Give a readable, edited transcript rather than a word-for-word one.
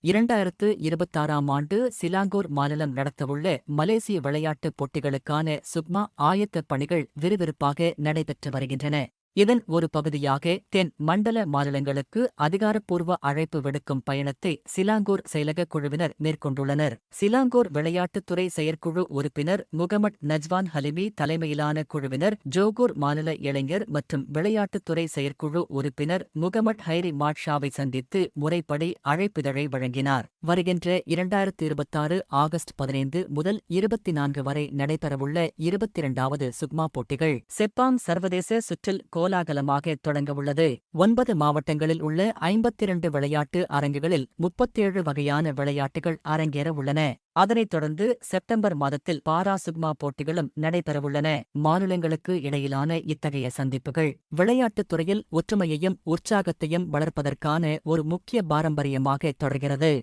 2026ஆம் ஆண்டு சிலாங்கூர் மாநிலம் நடத்தவுள்ள மலேசிய விளையாட்டுப் போட்டிகளுக்கான சுக்மா ஆயத்தப் பணிகள் விறுவிறுப்பாக நடைபெற்று வருகின்றன. இதன் ஒரு பகுதியாக தென் மண்டல மாநிலங்களுக்கு அதிகாரப்பூர்வ அழைப்பு விடுக்கும் பயணத்தை சிலாங்கூர் செயலக குழுவினர் மேற்கொண்டுள்ளனர். சிலாங்கூர் விளையாட்டுத்துறை செயற்குழு உறுப்பினர் முகமட் நஜ்வான் ஹலிமி தலைமையிலான குழுவினர் ஜோகூர் மாநில இளைஞர் மற்றும் விளையாட்டுத்துறை செயற்குழு உறுப்பினர் முகமட் ஹைரி மாட்ஷாவை சந்தித்து முறைப்படி அழைப்பிதழை வழங்கினார். வருகின்ற 2026 ஆகஸ்ட் 15 முதல் 24 வரை நடைபெறவுள்ள 22வது சுக்மா போட்டிகள் செப்பாங் சர்வதேச சுற்றில் கோலாகலமாக தொடங்கவுள்ளது. 9 மாவட்டங்களில் உள்ள 52 விளையாட்டு அரங்குகளில் 37 வகையான விளையாட்டுகள் அரங்கேற உள்ளன. அதனைத் தொடர்ந்து செப்டம்பர் மாதத்தில் பாரா சுக்மா போட்டிகளும் நடைபெறவுள்ளன. மாநிலங்களுக்கு இடையிலான இத்தகைய சந்திப்புகள் விளையாட்டுத் துறையில் ஒற்றுமையையும் உற்சாகத்தையும் வளர்ப்பதற்கான ஒரு முக்கிய பாரம்பரியமாக தொடர்கிறது.